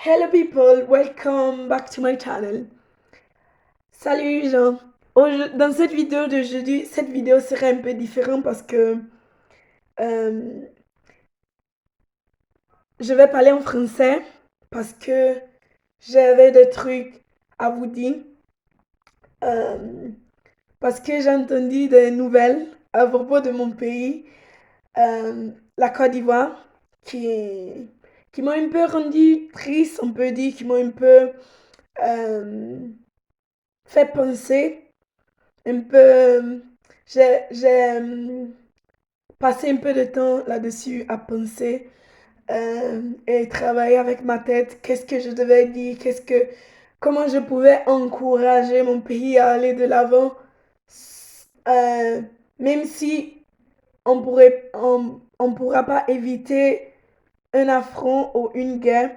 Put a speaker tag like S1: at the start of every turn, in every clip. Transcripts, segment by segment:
S1: Hello people, welcome back to my channel. Salut Jean. Dans cette vidéo d'aujourd'hui, cette vidéo sera un peu différente parce que euh, je vais parler en français parce que j'avais des trucs à vous dire. Euh, Parce que j'ai entendu des nouvelles à propos de mon pays, la Côte d'Ivoire, qui, qui m'ont un peu rendu triste, on peut dire, qui m'ont un peu euh, fait penser un peu. J'ai passé un peu de temps là-dessus à penser et travailler avec ma tête. Qu'est-ce que je devais dire? Comment je pouvais encourager mon pays à aller de l'avant, euh, même si on pourra pas éviter un affront ou une guerre.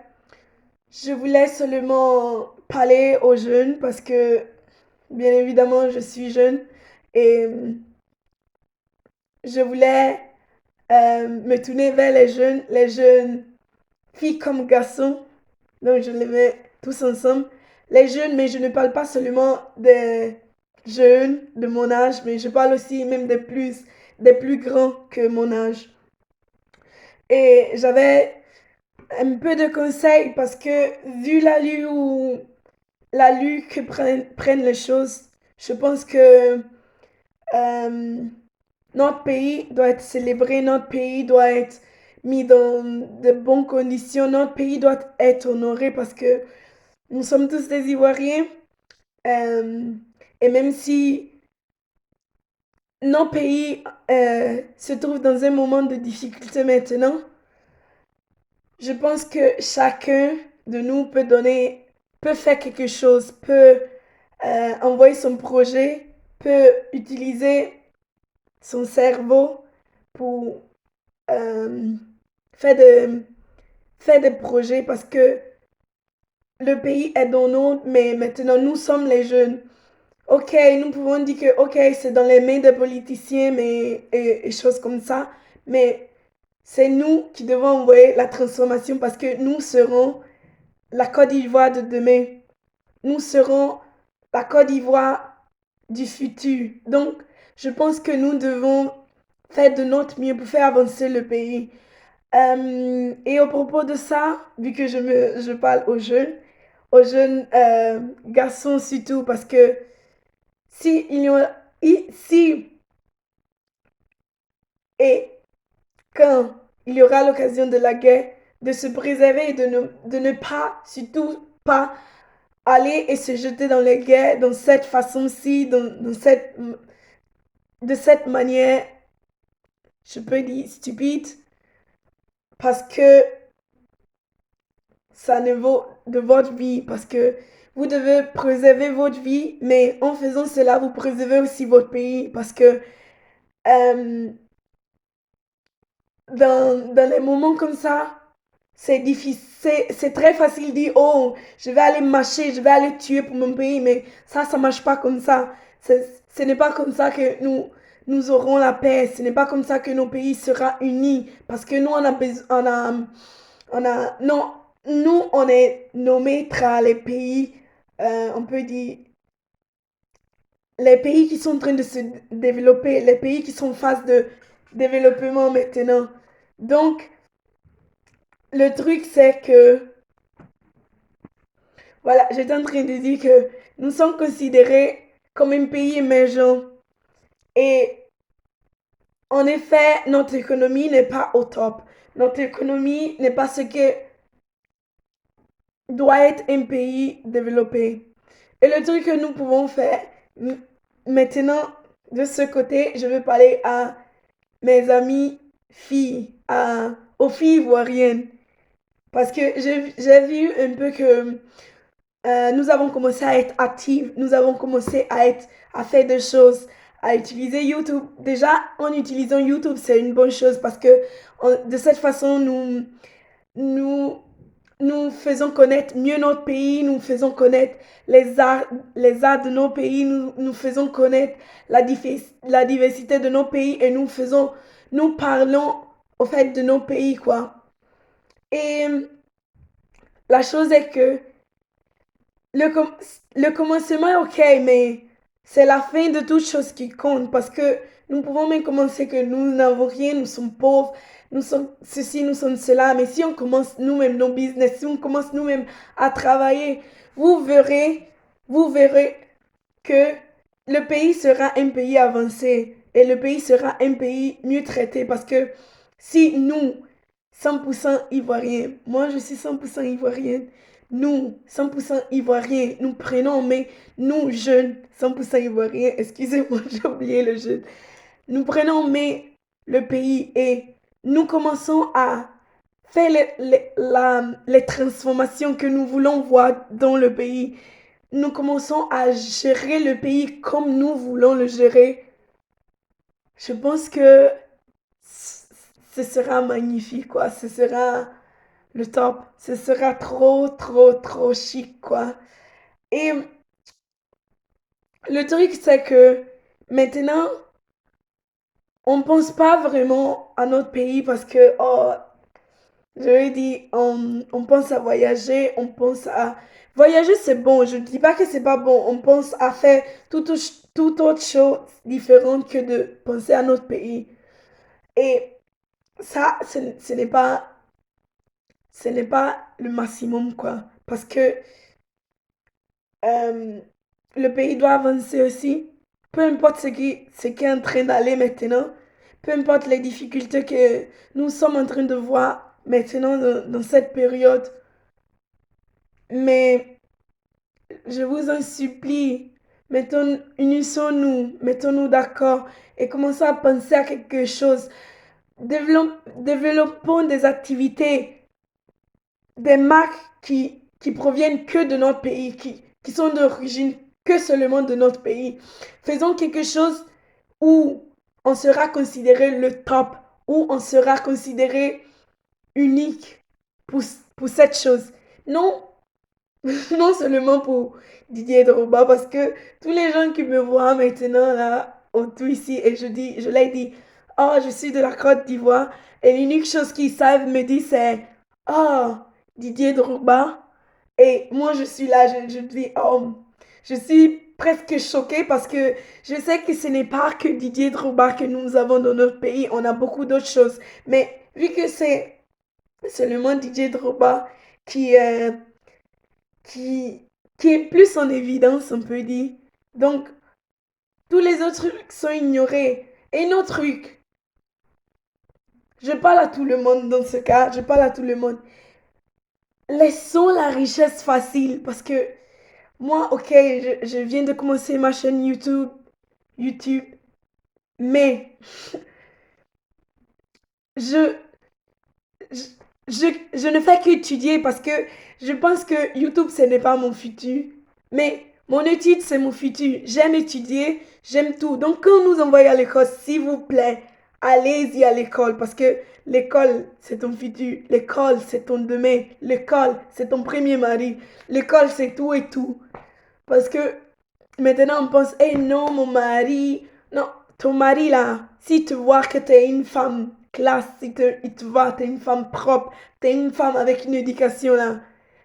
S1: Je voulais seulement parler aux jeunes parce que, bien évidemment, je suis jeune et je voulais me tourner vers les jeunes filles comme garçons. Donc je les mets tous ensemble. Les jeunes, mais je ne parle pas seulement des jeunes de mon âge, mais je parle aussi même des plus grands que mon âge. Et j'avais un peu de conseils parce que vu l'allure que prennent les choses, je pense que euh, notre pays doit être célébré, notre pays doit être mis dans de bonnes conditions, notre pays doit être honoré parce que nous sommes tous des Ivoiriens. euh, et même si nos pays se trouvent dans un moment de difficulté maintenant, je pense que chacun de nous peut faire quelque chose, peut envoyer son projet, peut utiliser son cerveau pour euh, faire, de, faire des projets parce que le pays est dans nous, mais maintenant nous sommes les jeunes. Ok, nous pouvons dire que ok, c'est dans les mains des politiciens et choses comme ça, mais c'est nous qui devons envoyer la transformation parce que nous serons la Côte d'Ivoire de demain. Nous serons la Côte d'Ivoire du futur. Donc, je pense que nous devons faire de notre mieux pour faire avancer le pays. Et au propos de ça, vu que je parle aux jeunes garçons surtout, parce que si il y a, si et quand il y aura l'occasion de la guerre, de se préserver et de ne pas, surtout pas, aller et se jeter dans les guerres dans cette façon-ci, de cette manière, je peux dire stupide, parce que ça ne vaut de votre vie, parce que vous devez préserver votre vie, mais en faisant cela, vous préservez aussi votre pays, parce que euh, dans les moments comme ça, c'est difficile, c'est très facile de dire, oh, je vais aller marcher, je vais aller tuer pour mon pays, mais ça marche pas comme ça. Ce n'est pas comme ça que nous aurons la paix, ce n'est pas comme ça que nos pays sera unis, parce que nous, non, nous, on est nommés tra les pays, on peut dire, les pays qui sont en train de se développer, les pays qui sont en phase de développement maintenant. Donc, le truc, c'est que, voilà, j'étais en train de dire que nous sommes considérés comme un pays émergent. Et en effet, notre économie n'est pas au top. Notre économie n'est pas ce que doit être un pays développé. Et le truc que nous pouvons faire, maintenant, de ce côté, je veux parler à mes amies filles, aux filles ivoiriennes. Parce que j'ai vu un peu que nous avons commencé à être actifs, nous avons commencé à faire des choses, à utiliser YouTube. Déjà, en utilisant YouTube, c'est une bonne chose parce que de cette façon, nous, nous faisons connaître mieux notre pays, nous faisons connaître les arts de nos pays, nous faisons connaître la diversité de nos pays et nous parlons au fait de nos pays, quoi. Et la chose est que le, com- le commencement est ok, mais c'est la fin de toute chose qui compte parce que nous pouvons même commencer que nous n'avons rien, nous sommes pauvres, nous sommes ceci, nous sommes cela, mais si on commence nous-mêmes nos business, si on commence nous-mêmes à travailler, vous verrez, vous verrez que le pays sera un pays avancé et le pays sera un pays mieux traité parce que si nous, 100% ivoiriens, moi je suis 100% ivoirienne, nous, 100% ivoiriens, nous prenons en main, nous jeunes, 100% ivoiriens, excusez-moi, j'ai oublié le jeune, nous prenons en main le pays et nous commençons à faire les transformations que nous voulons voir dans le pays. Nous commençons à gérer le pays comme nous voulons le gérer. Je pense que ce sera magnifique, quoi. Ce sera le top. Ce sera trop, trop, trop chic, quoi. Et le truc, c'est que maintenant, on pense pas vraiment à notre pays parce que, oh, je lui dis, on pense à voyager, on pense à... Voyager, c'est bon, je ne dis pas que c'est pas bon. On pense à faire toute autre chose différente que de penser à notre pays. Et ça, ce n'est pas le maximum, quoi. Parce que euh, le pays doit avancer aussi. Peu importe ce qui est en train d'aller maintenant, peu importe les difficultés que nous sommes en train de voir maintenant dans cette période. Mais je vous en supplie, unissons-nous, mettons-nous d'accord et commençons à penser à quelque chose. Développons des activités, des marques qui proviennent que de notre pays, qui sont d'origine que seulement de notre pays. Faisons quelque chose où on sera considéré le top, où on sera considéré unique pour, pour cette chose. Non, non seulement pour Didier Drogba, parce que tous les gens qui me voient maintenant là, autour ici, et je leur dis, oh, je suis de la Côte d'Ivoire, et l'unique chose qu'ils savent me dire, c'est, oh, Didier Drogba. Et moi, je suis là, je dis, oh, je suis presque choquée parce que je sais que ce n'est pas que Didier Drogba que nous avons dans notre pays, on a beaucoup d'autres choses. Mais vu que c'est seulement Didier Drogba qui, euh, qui, qui est plus en évidence, on peut dire. Donc, tous les autres trucs sont ignorés. Et nos trucs, je parle à tout le monde dans ce cas, je parle à tout le monde. Laissons la richesse facile parce que moi, ok, je viens de commencer ma chaîne YouTube, mais je, je, je ne fais qu'étudier parce que je pense que YouTube, ce n'est pas mon futur. Mais mon étude, c'est mon futur. J'aime étudier, j'aime tout. Donc, quand nous envoyons à l'école, s'il vous plaît, allez-y à l'école parce que l'école, c'est ton futur. L'école, c'est ton demain. L'école, c'est ton premier mari. L'école, c'est tout et tout. Parce que maintenant, on pense, eh non, mon mari. Non, ton mari là, si tu vois que tu es une femme classe, si il te voit, tu es une femme propre, tu es une femme avec une éducation là,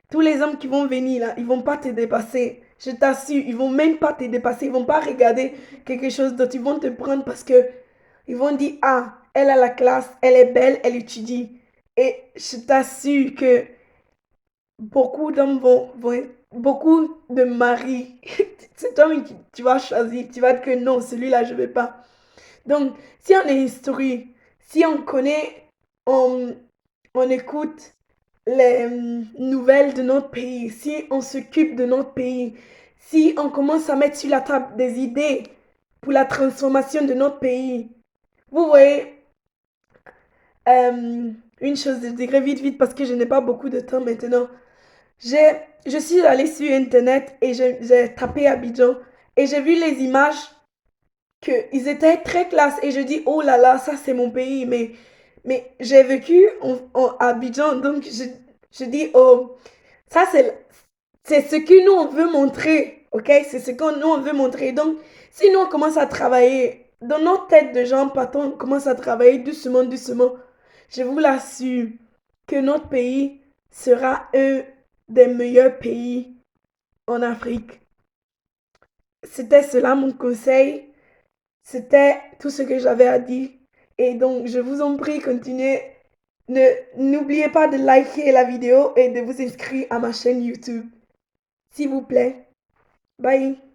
S1: tous les hommes qui vont venir là, ils vont pas te dépasser. Je t'assure, ils vont même pas te dépasser, ils vont pas regarder quelque chose d'autre, ils vont te prendre parce que ils vont dire, ah, elle a la classe, elle est belle, elle étudie. Et je t'assure que beaucoup d'hommes beaucoup de maris, cet homme que tu vas choisir, tu vas dire que non, celui-là, je ne veux pas. Donc, si on est instruit, si on connaît, on, on écoute les nouvelles de notre pays, si on s'occupe de notre pays, si on commence à mettre sur la table des idées pour la transformation de notre pays, vous voyez, une chose, je dirais vite, vite, parce que je n'ai pas beaucoup de temps maintenant. J'ai, je suis allée sur Internet et j'ai tapé Abidjan et j'ai vu les images qu'ils étaient très classe et je dis, oh là là, ça c'est mon pays, mais j'ai vécu à Abidjan, donc je dis, oh, ça c'est ce que nous on veut montrer, ok? C'est ce que nous on veut montrer. Donc, si nous on commence à travailler dans notre tête de gens, partons, on commence à travailler doucement, doucement, je vous l'assure que notre pays sera un des meilleurs pays en Afrique. C'était cela mon conseil. C'était tout ce que j'avais à dire. Et donc, je vous en prie, continuez. N'oubliez pas de liker la vidéo et de vous inscrire à ma chaîne YouTube. S'il vous plaît. Bye.